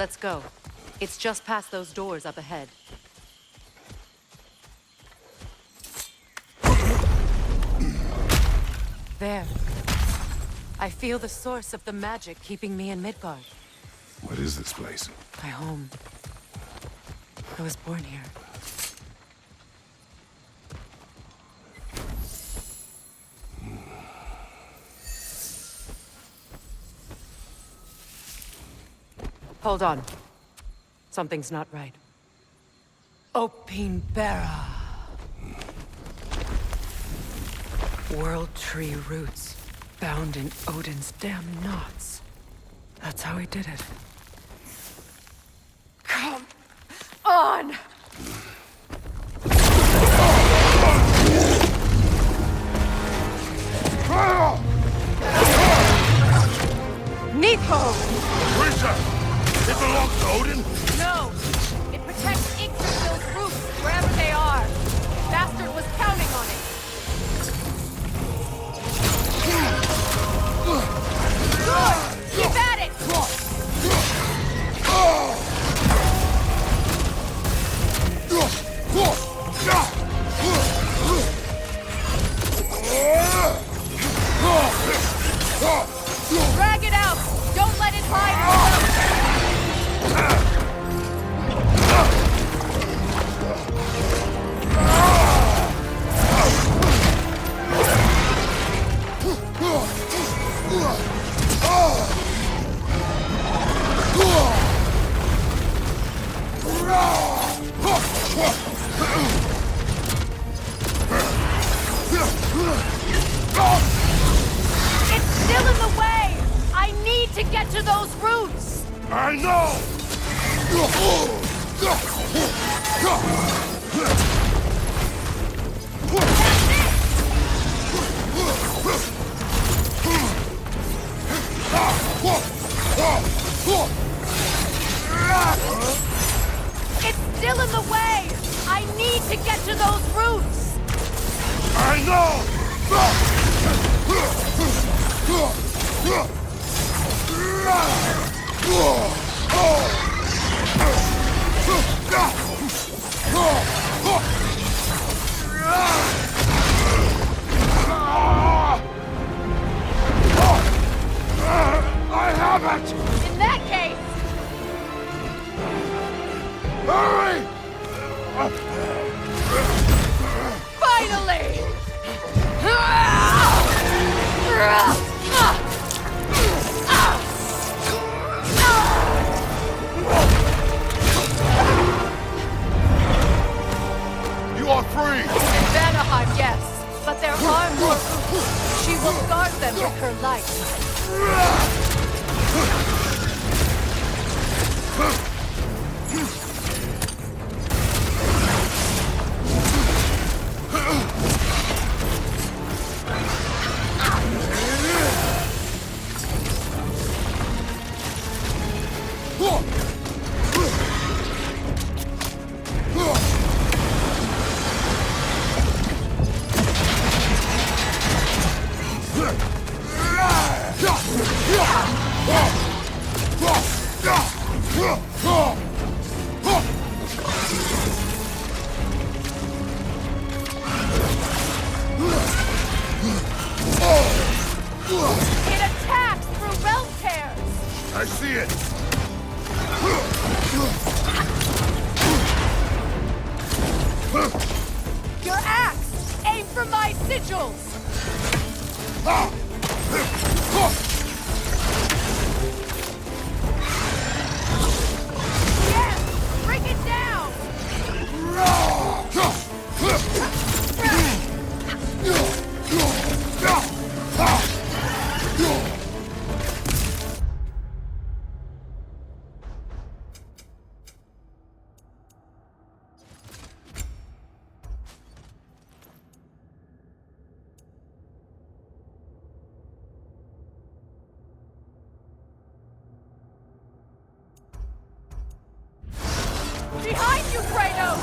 Let's go. It's just past those doors up ahead. There. I feel the source of the magic keeping me in Midgard. What is this place? My home. I was born here. Hold on. Something's not right. Opinbera. World Tree roots, bound in Odin's damn knots. That's how he did it. Come on! Neathbone! Creature! It belongs to Odin? No! It protects Yggdrasil's roots, wherever they are. Bastard was counting on it. Good! Keep at it! Drag it out! Don't let it hide itself! It's still in the way! I need to get to those roots! I know! It's still in the way! I need to get to those roots! I know! I have it! In that case, Hurry! finally! You are free! In Vanaheim, yes, but there are more. She will guard them with her light. It attacks through realm tears! I see it! Your axe! Aim for my sigils! Yes! Bring it down! Behind you, Kratos!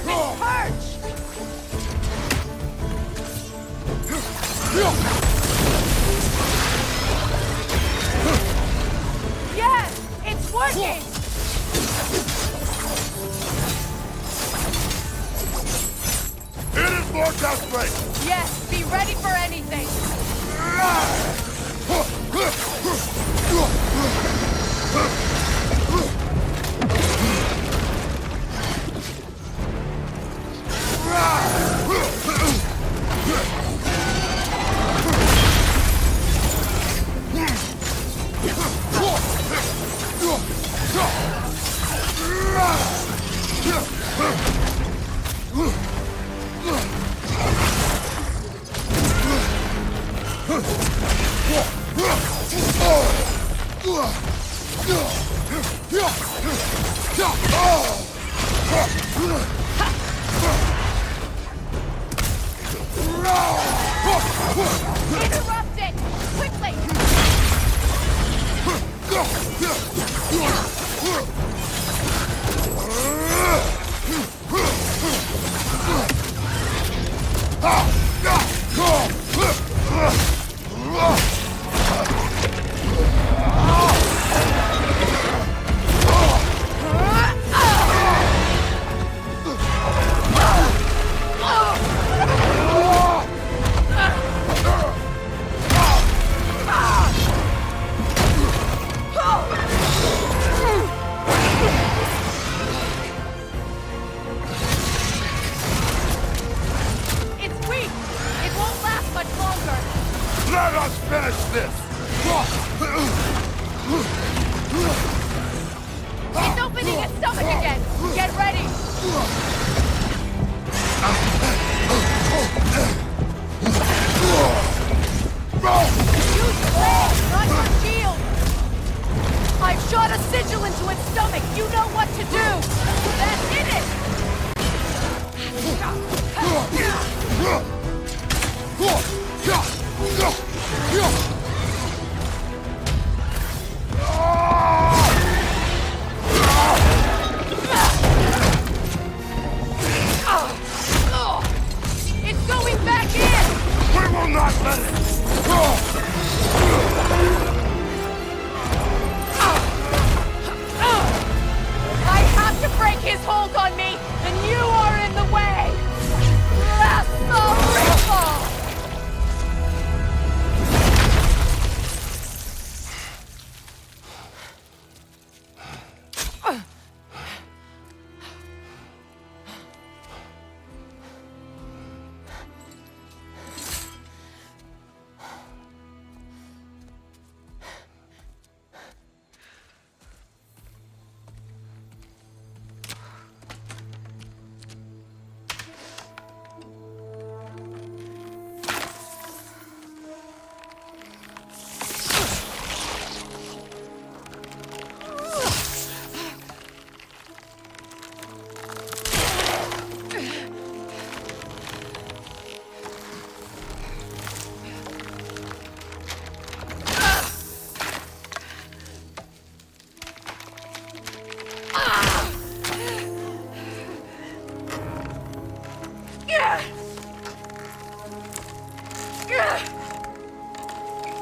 It's purged! Yes! It's working! It is more desperate! Yes, be ready for anything! Interrupt it! Quickly! It's weak! It won't last much longer! Let us finish this! It's opening its stomach again! Get ready! Use your legs, not your shield! I've shot a sigil into its stomach! You know what to do! That did it! It's going back in! We will not let it! I have to break his hold on me, and you are in the way! Last rifle!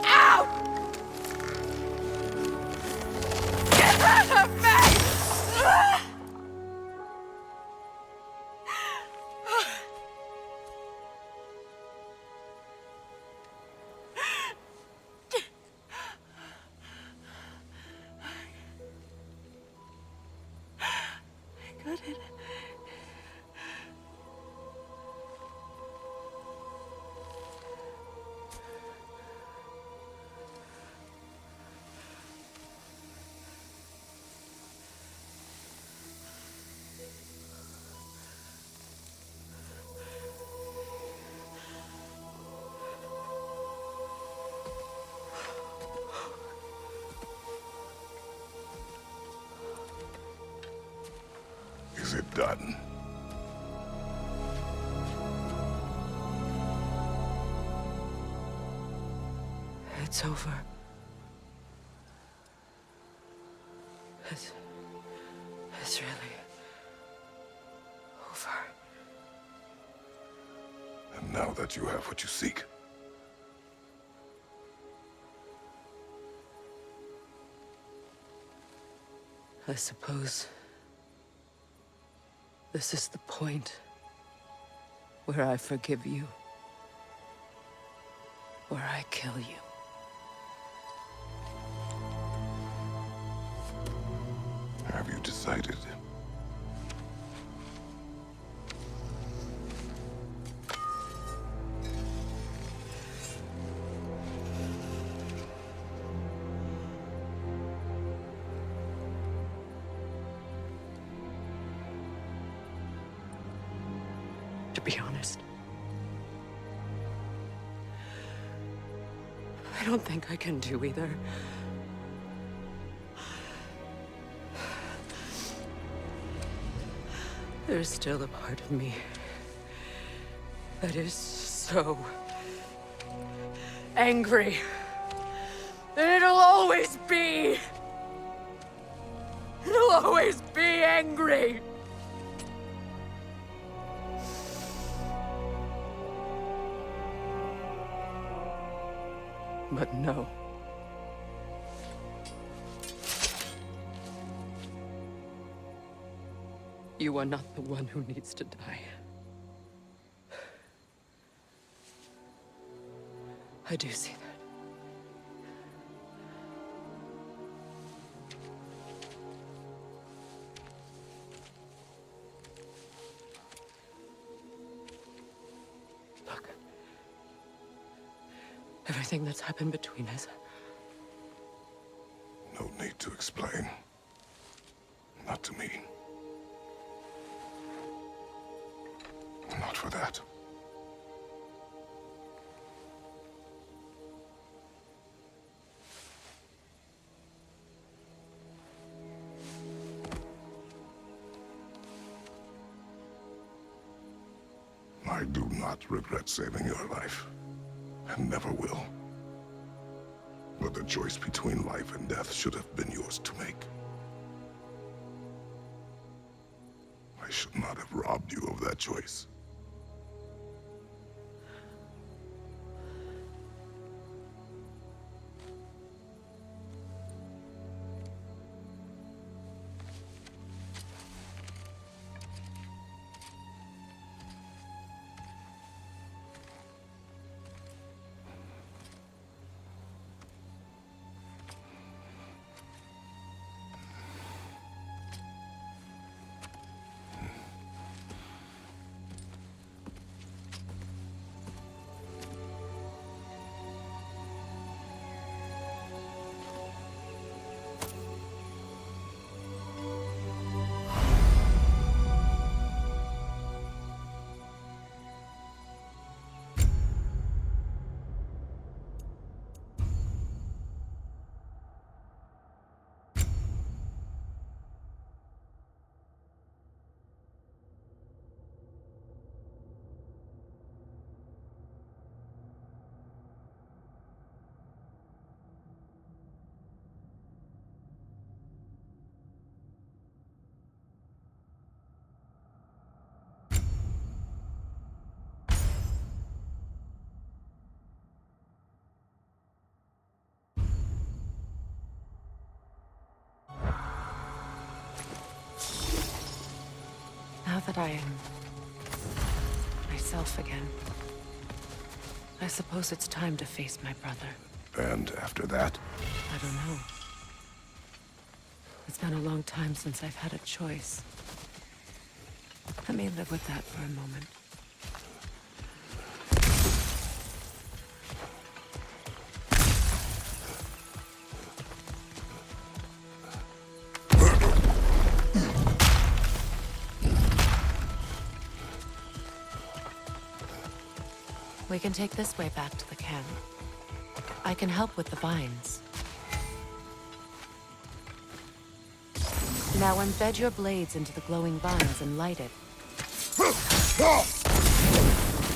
Out! Get out of me! I got it. Is it done? It's over. It's really over. now that you have what you seek? I suppose this is the point where I forgive you, where I kill you. Have you decided? To be honest, I don't think I can do either. There's still a part of me that is so angry. And it'll always be. It'll always be angry. But no. You are not the one who needs to die. I do see that. Look. Everything that's happened between us. No need to explain. Not to me. Not for that. I do not regret saving your life, and never will. But the choice between life and death should have been yours to make. I should not have robbed you of that choice. Now that I am myself again, I suppose it's time to face my brother. And after that? I don't know. It's been a long time since I've had a choice. Let me live with that for a moment. We can take this way back to the camp. I can help with the vines. Now embed your blades into the glowing vines and light it.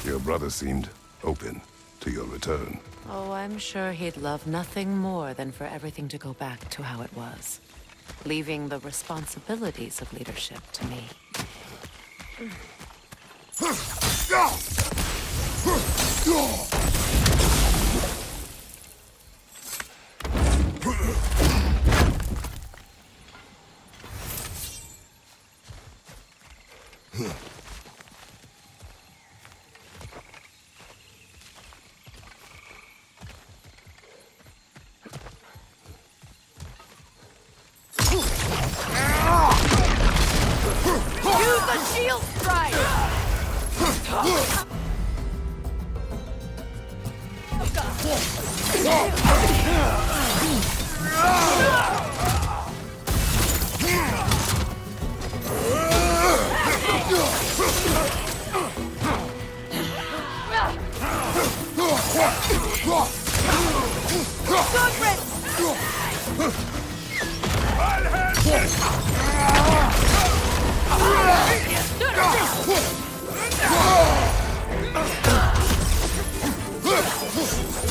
Your brother seemed open to your return. Oh, I'm sure he'd love nothing more than for everything to go back to how it was, leaving the responsibilities of leadership to me. Use the shield strike!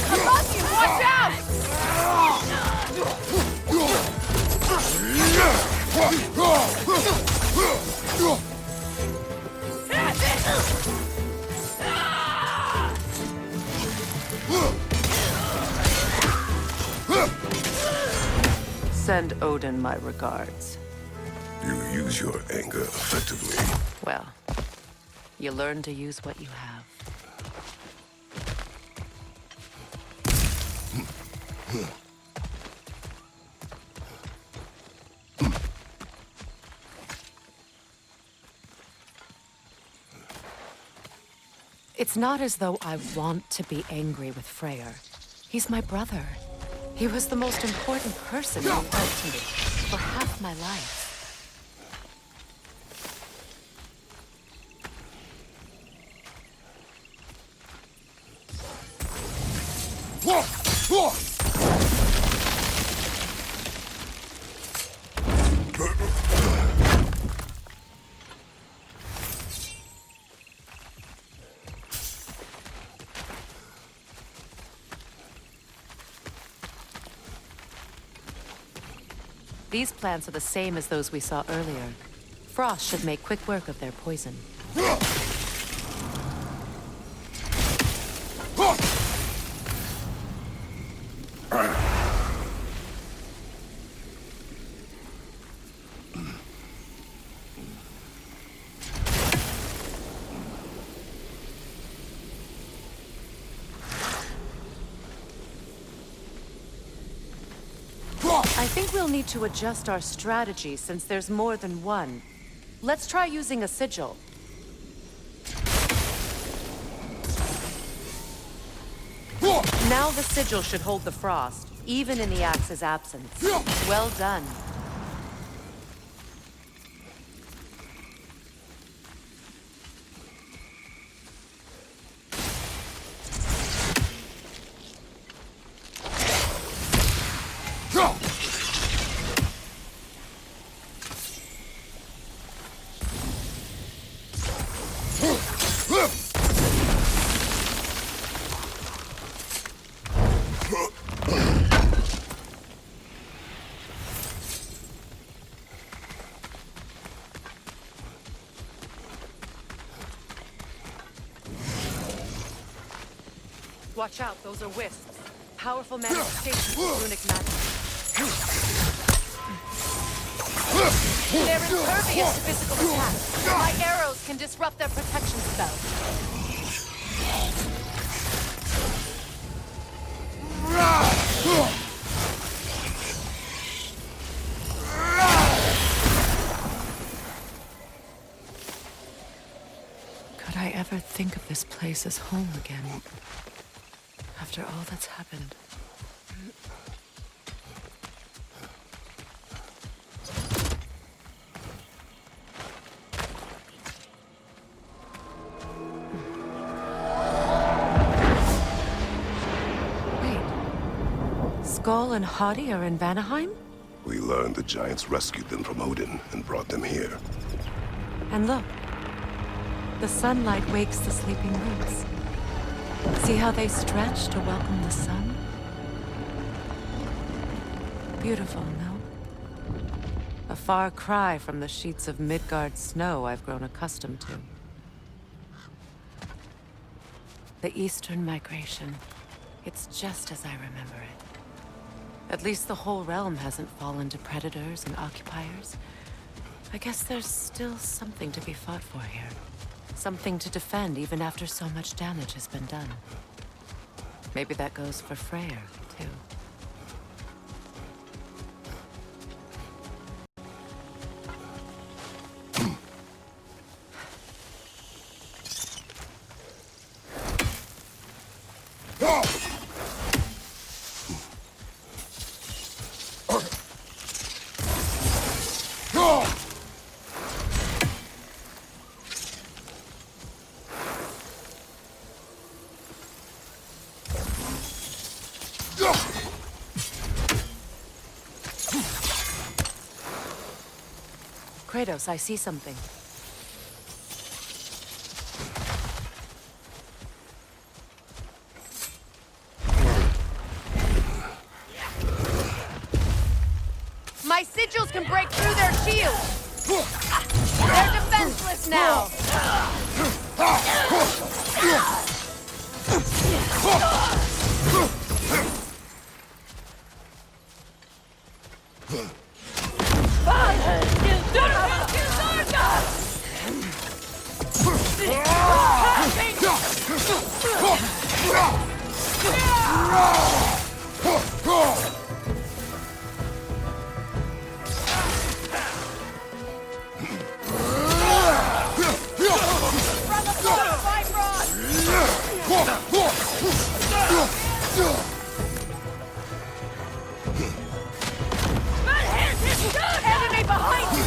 Above you, watch out! Send Odin my regards. You use your anger effectively. Well, you learn to use what you have. It's not as though I want to be angry with Freyr. He's my brother. He was the most important person who helped me for half my life. These plants are the same as those we saw earlier. Frost should make quick work of their poison. I think we'll need to adjust our strategy since there's more than one. Let's try using a sigil. Now the sigil should hold the frost, even in the axe's absence. Well done. Watch out, those are wisps. Powerful manifestations of runic magic. They're impervious to physical attacks. My arrows can disrupt their protection spell. Could I ever think of this place as home again? After all that's happened. Wait. Skull and Hati are in Vanaheim? We learned the giants rescued them from Odin and brought them here. And look. The sunlight wakes the sleeping roots. See how they stretch to welcome the sun? Beautiful, no? A far cry from the sheets of Midgard snow I've grown accustomed to. The Eastern Migration. It's just as I remember it. At least the whole realm hasn't fallen to predators and occupiers. I guess there's still something to be fought for here. Something to defend even after so much damage has been done. Maybe that goes for Freyr, too. Kratos, I see something. My sigils can break through their shields! They're defenseless now! Enemy behind you,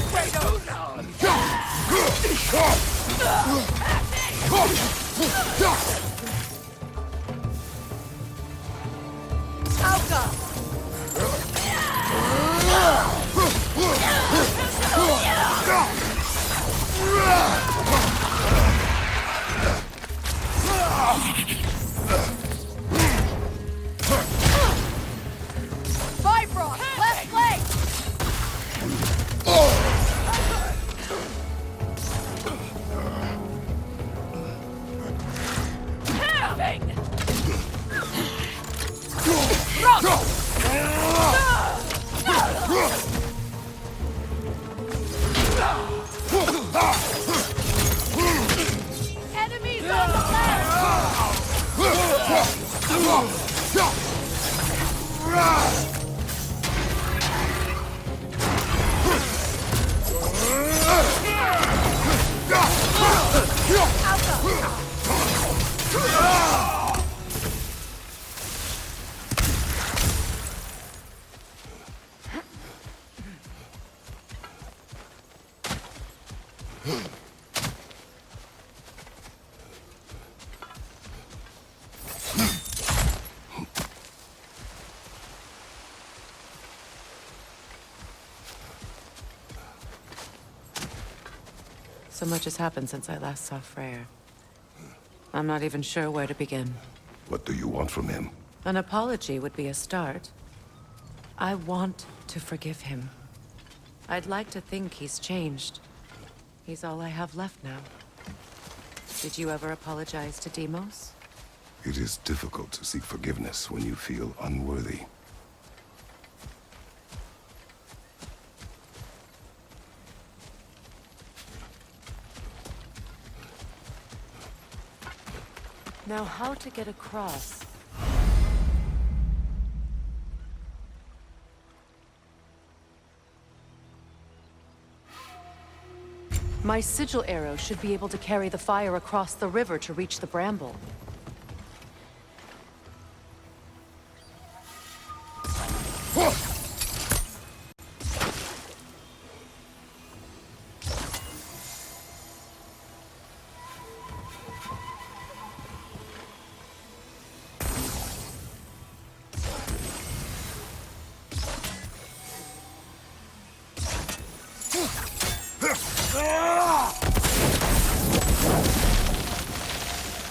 Bifrost, left leg! Enemies on the So much has happened since I last saw Freyr. I'm not even sure where to begin. What do you want from him? An apology would be a start. I want to forgive him. I'd like to think he's changed. He's all I have left now. Did you ever apologize to Deimos? It is difficult to seek forgiveness when you feel unworthy. Now, how to get across? My sigil arrow should be able to carry the fire across the river to reach the bramble.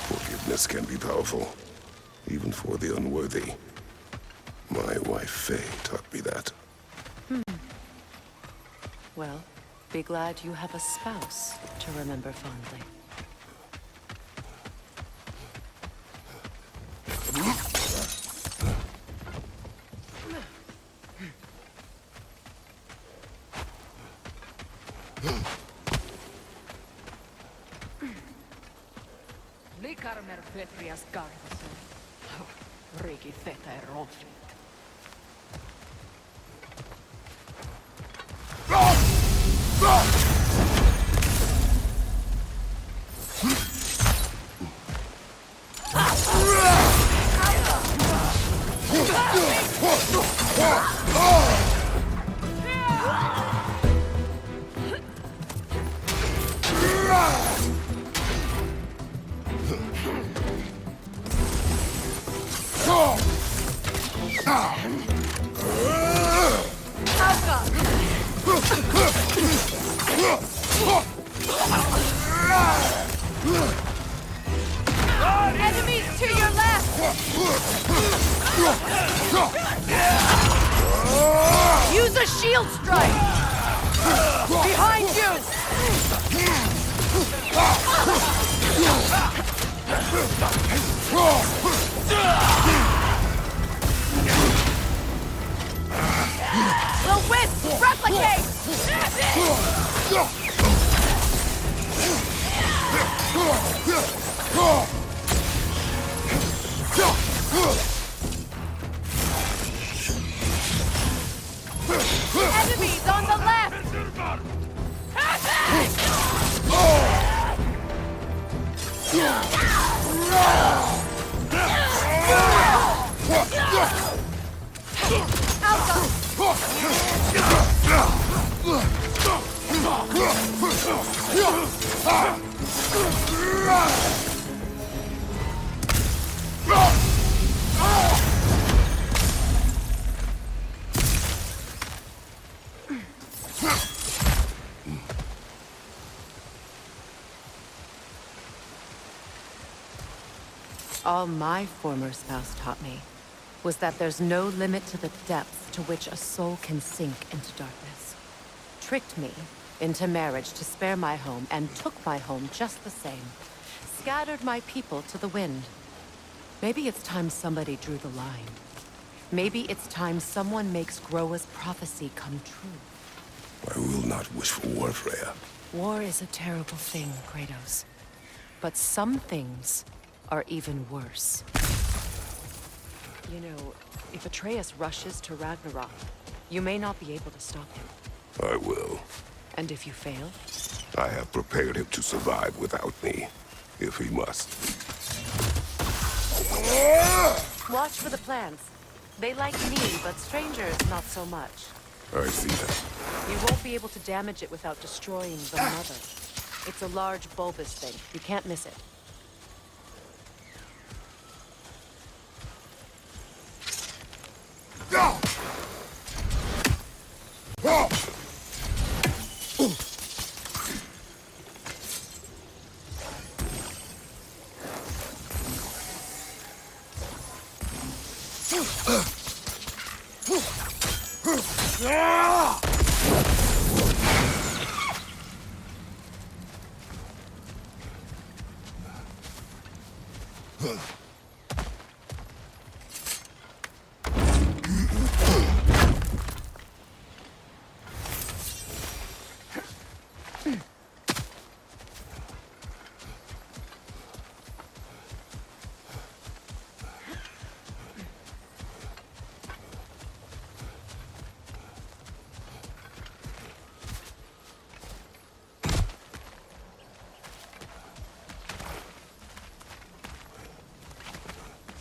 Forgiveness can be powerful, even for the unworthy. My wife, Faye, taught me that. Well, be glad you have a spouse to remember fondly. Fetrias Gardasen. Riki Theta e Ronfi. Enemies to your left! Use a shield strike! Behind you! The wisp! Replicate! Enemies on the left! All my former spouse taught me was that there's no limit to the depths to which a soul can sink into darkness. Tricked me into marriage to spare my home and took my home just the same. Scattered my people to the wind. Maybe it's time somebody drew the line. Maybe it's time someone makes Groa's prophecy come true. I will not wish for war, Freya. War is a terrible thing, Kratos. But some things are even worse. You know, if Atreus rushes to Ragnarok, you may not be able to stop him. I will. And if you fail? I have prepared him to survive without me, if he must. Watch for the plants. They like me, but strangers not so much. I see that. You won't be able to damage it without destroying the mother. It's a large bulbous thing. You can't miss it.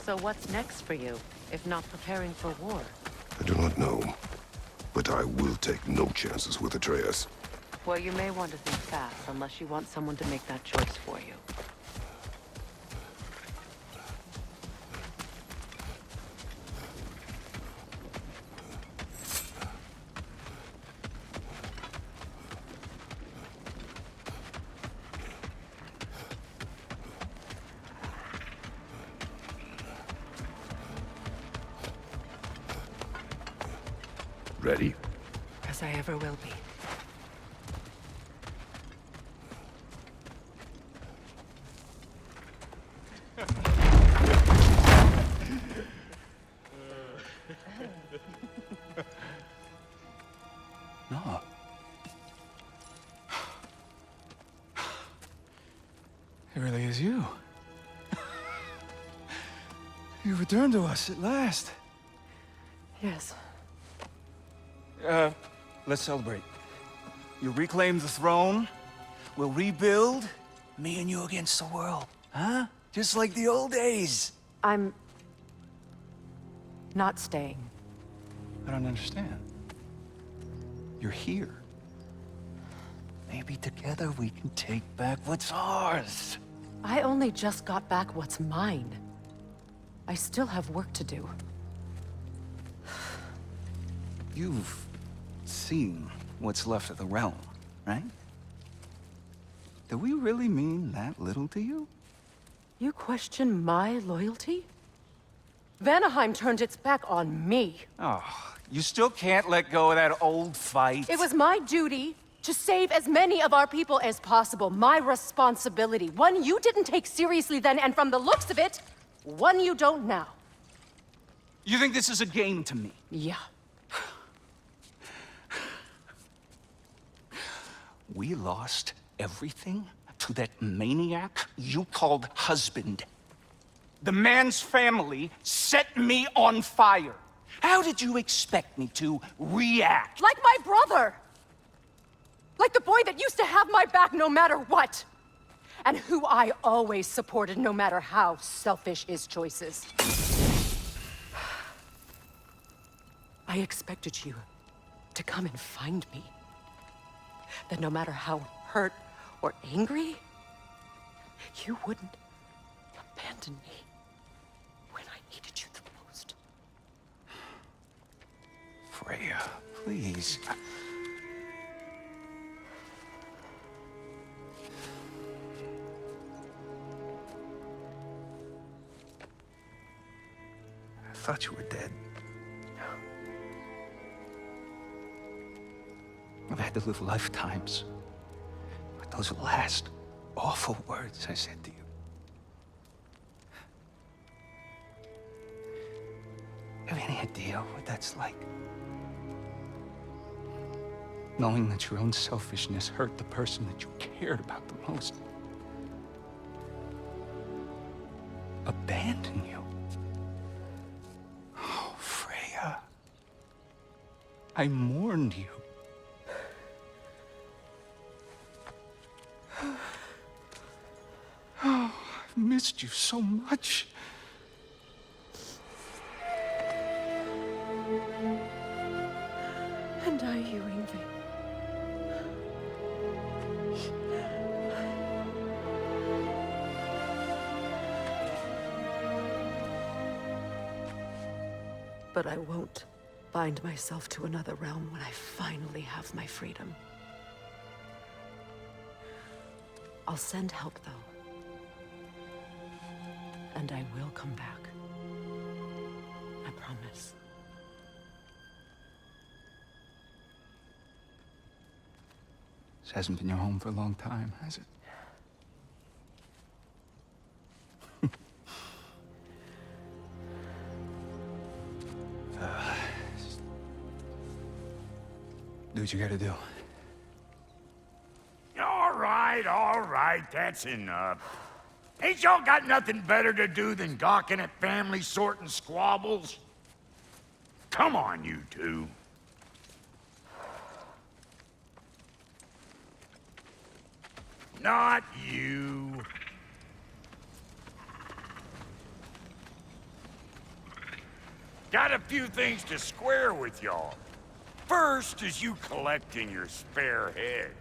So what's next for you, if not preparing for war? I do not know, but I will take no chances with Atreus. Well, you may want to think fast, unless you want someone to make that choice for you. Ready? As I ever will be. No. It really is you. You returned to us at last. Yes. Let's celebrate. You reclaim the throne. We'll rebuild. Me and you against the world. Huh? Just like the old days. I'm... not staying. I don't understand. You're here. Maybe together we can take back what's ours. I only just got back what's mine. I still have work to do. You've seen what's left of the realm, right? Do we really mean that little to you? You question my loyalty? Vanaheim turned its back on me. Oh, you still can't let go of that old fight? It was my duty to save as many of our people as possible. My responsibility. One you didn't take seriously then, and from the looks of it, one you don't now. You think this is a game to me? Yeah. We lost everything to that maniac you called husband. The man's family set me on fire. How did you expect me to react? Like my brother! Like the boy that used to have my back no matter what! And who I always supported no matter how selfish his choices. I expected you to come and find me. That no matter how hurt or angry, you wouldn't abandon me when I needed you the most. Freya, please. I thought you were dead. I've had to live lifetimes with those last awful words I said to you. Have any idea what that's like? Knowing that your own selfishness hurt the person that you cared about the most. Abandon you. Oh, Freya. I mourned you. Oh, I've missed you so much. And I, you, Yngvi. But I won't bind myself to another realm when I finally have my freedom. I'll send help, though. And I will come back. I promise. This hasn't been your home for a long time, has it? Do what you gotta do. All right, that's enough. Ain't y'all got nothing better to do than gawking at family sorting squabbles? Come on, you two. Not you. Got a few things to square with y'all. First is you collecting your spare heads.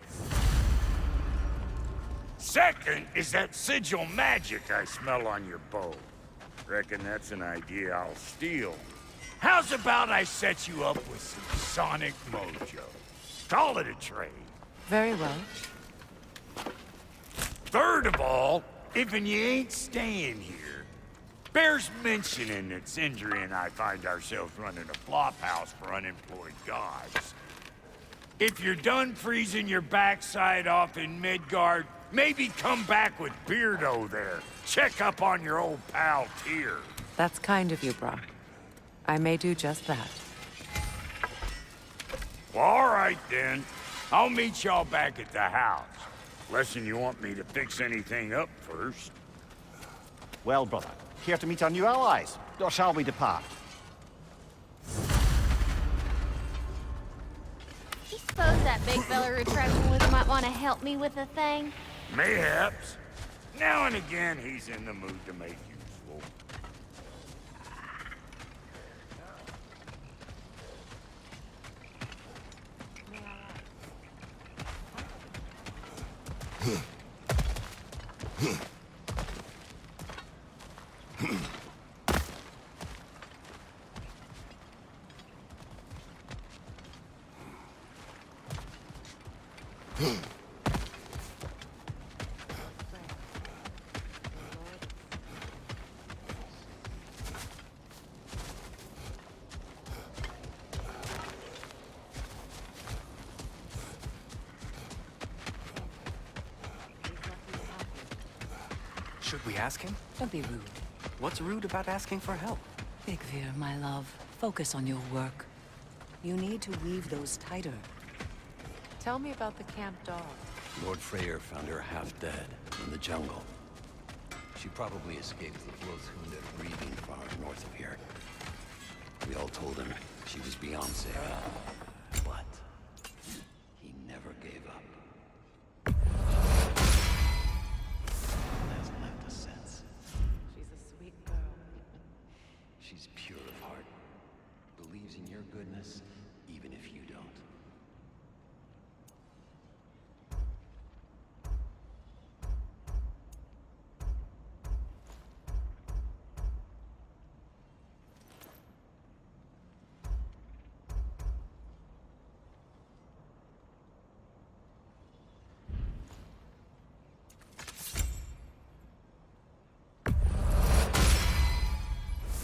Second is that sigil magic I smell on your bow. Reckon that's an idea I'll steal. How's about I set you up with some sonic mojo? Call it a trade. Very well. Third of all, if you ain't staying here, bears mentioning that Sindri and I find ourselves running a flop house for unemployed gods. If you're done freezing your backside off in Midgard, maybe come back with Beardo there. Check up on your old pal Tyr. That's kind of you, Brock. I may do just that. Well, all right then. I'll meet y'all back at the house. Unless you want me to fix anything up first. Well, brother, Here to meet our new allies, or shall we depart? You suppose that big fella we're traveling with might want to help me with a thing? Mayhaps. Now and again, he's in the mood to make useful. Should we ask him? Don't be rude. What's rude about asking for help? Big Veer, my love. Focus on your work. You need to weave those tighter. Tell me about the camp dog. Lord Freyr found her half dead in the jungle. She probably escaped the Flothunde breeding farm north of here. We all told him she was beyond saving, but he never gave up. Hasn't left a sense. She's a sweet girl. She's pure of heart, believes in your goodness, even if you don't.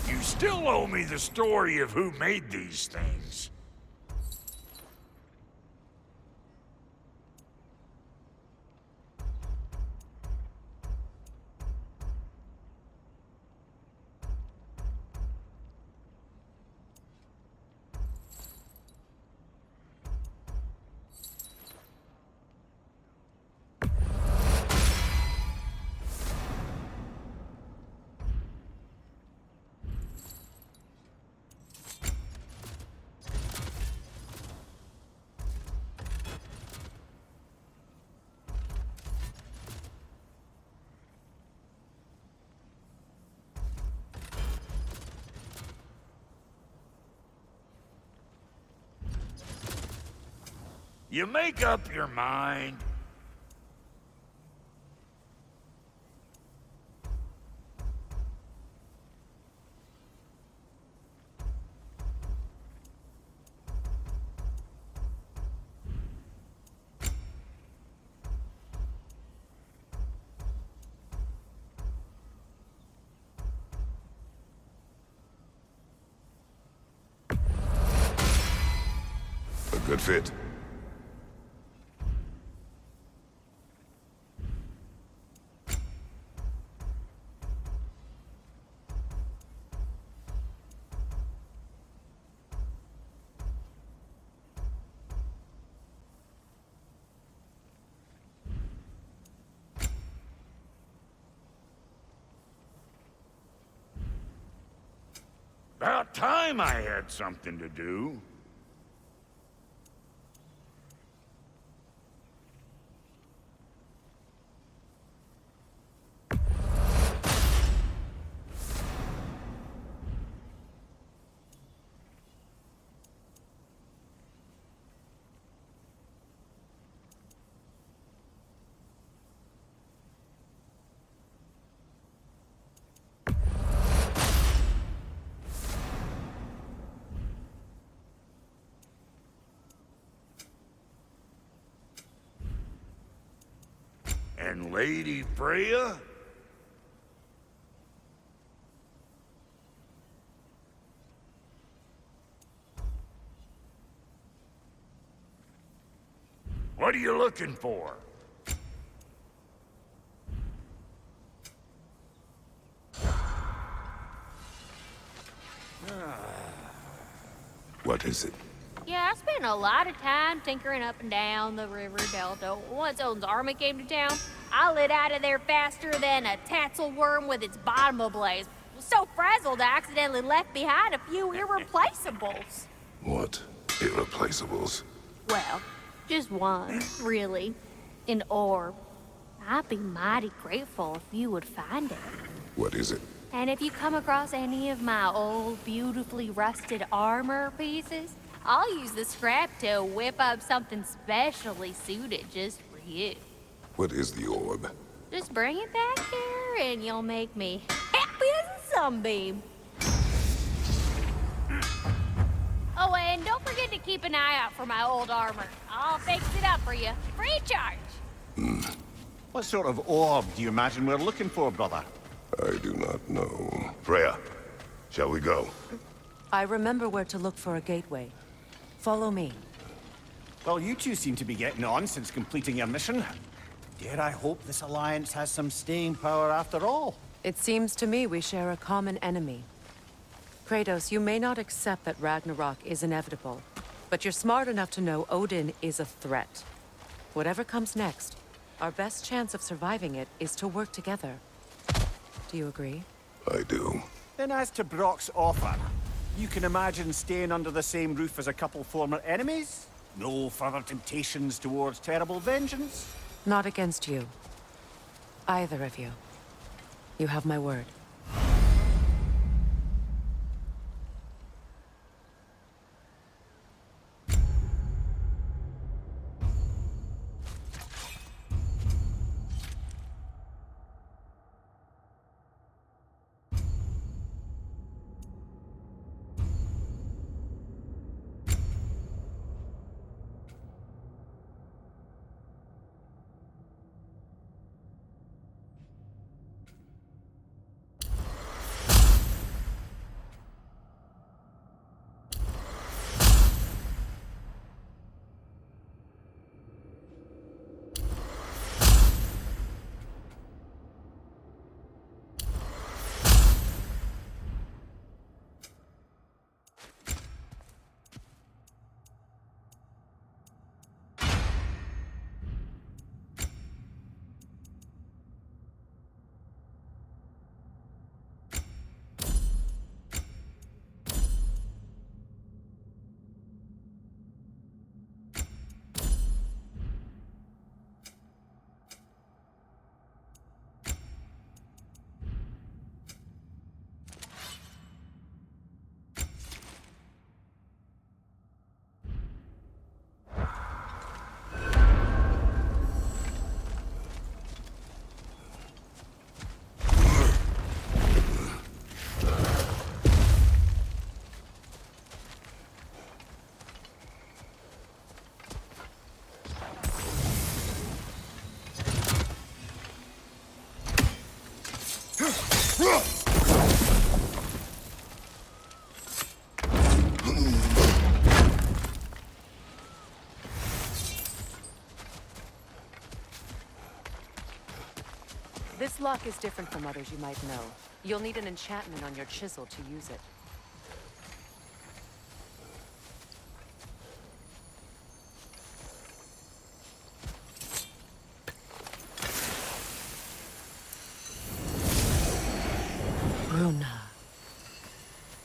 You still owe me the story of who made these things. You make up your mind. A good fit. About time I had something to do. And Lady Freya? What are you looking for? What is it? Yeah, I spent a lot of time tinkering up and down the river delta. Once Odin's army came to town, I lit out of there faster than a tassel worm with its bottom ablaze. So frazzled, I accidentally left behind a few irreplaceables. What irreplaceables? Well, just one, really. An orb. I'd be mighty grateful if you would find it. What is it? And if you come across any of my old, beautifully rusted armor pieces, I'll use the scrap to whip up something specially suited just for you. What is the orb? Just bring it back here and you'll make me happy as a sunbeam. Oh, and don't forget to keep an eye out for my old armor. I'll fix it up for you, free of charge. What sort of orb do you imagine we're looking for, brother? I do not know. Freya, shall we go? I remember where to look for a gateway. Follow me. Well, you two seem to be getting on since completing your mission. Dare I hope this alliance has some staying power after all? It seems to me we share a common enemy. Kratos, you may not accept that Ragnarok is inevitable, but you're smart enough to know Odin is a threat. Whatever comes next, our best chance of surviving it is to work together. Do you agree? I do. Then as to Brock's offer, you can imagine staying under the same roof as a couple former enemies? No further temptations towards terrible vengeance? Not against you. Either of you. You have my word. This lock is different from others you might know. You'll need an enchantment on your chisel to use it. Runa.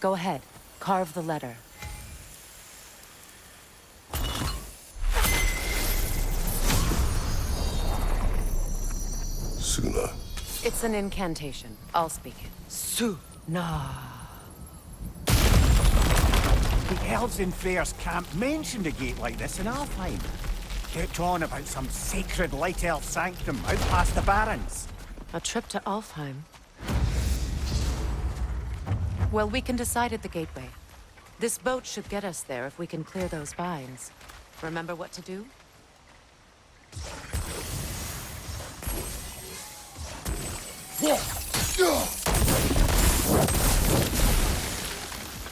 Go ahead. Carve the letter. Suna. It's an incantation. I'll speak it. Suna. The elves in Freyr's camp mentioned a gate like this in Alfheim. Kept on about some sacred light elf sanctum out past the barrens. A trip to Alfheim. Well, we can decide at the gateway. This boat should get us there if we can clear those vines. Remember what to do?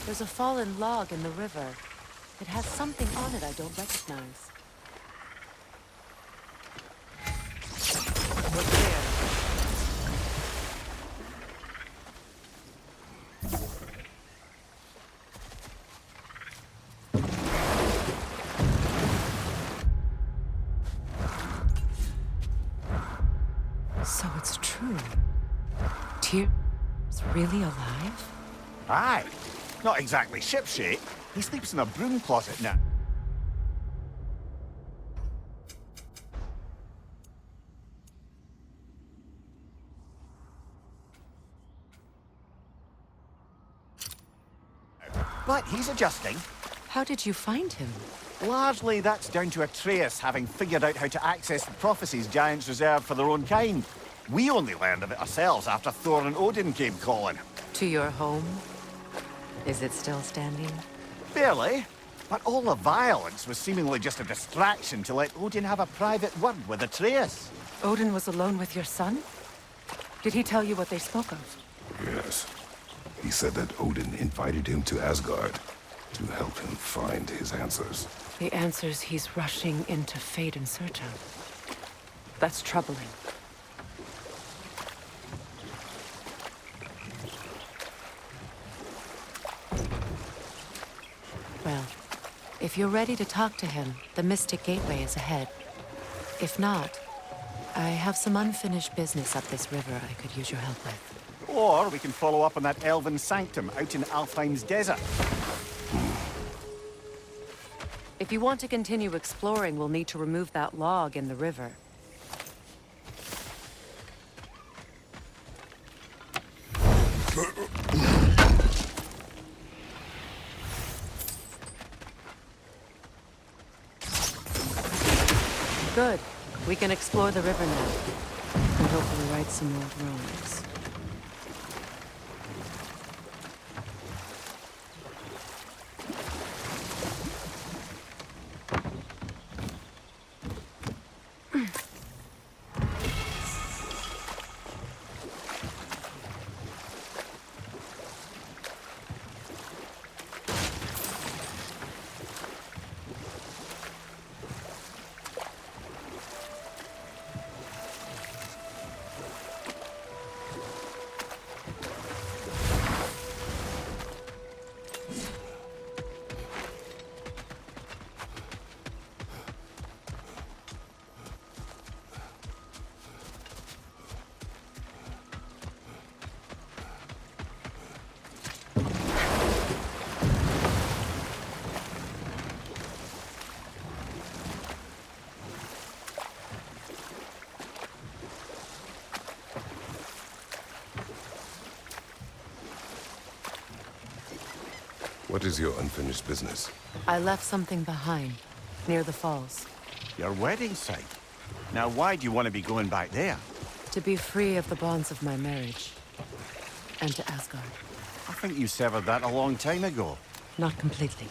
There's a fallen log in the river. It has something on it I don't recognize. We're clear. So it's true. Tears really alive? Aye. Not exactly shipshape. He sleeps in a broom closet now. But he's adjusting. How did you find him? Largely, that's down to Atreus having figured out how to access the prophecies giants reserve for their own kind. We only learned of it ourselves after Thor and Odin came calling. To your home? Is it still standing? Barely. But all the violence was seemingly just a distraction to let Odin have a private word with Atreus. Odin was alone with your son? Did he tell you what they spoke of? Yes. He said that Odin invited him to Asgard to help him find his answers. The answers he's rushing into fate in search of. That's troubling. Well, if you're ready to talk to him, the Mystic Gateway is ahead. If not, I have some unfinished business up this river I could use your help with. Or we can follow up on that elven sanctum out in Alfheim's desert. If you want to continue exploring, we'll need to remove that log in the river. Good. We can explore the river now. And hopefully right some old wrongs. What is your unfinished business? I left something behind, near the falls. Your wedding site. Now, why do you want to be going back there? To be free of the bonds of my marriage. And to Asgard. I think you severed that a long time ago. Not completely.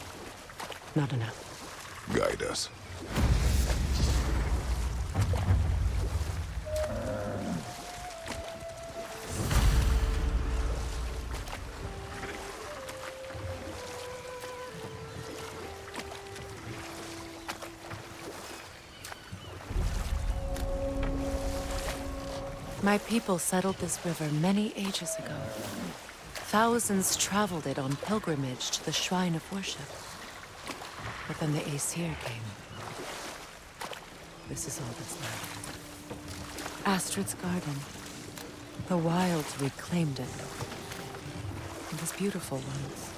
Not enough. Guide us. My people settled this river many ages ago. Thousands traveled it on pilgrimage to the shrine of worship. But then the Aesir came. This is all that's left. Astrid's garden. The wilds reclaimed it. It was beautiful once.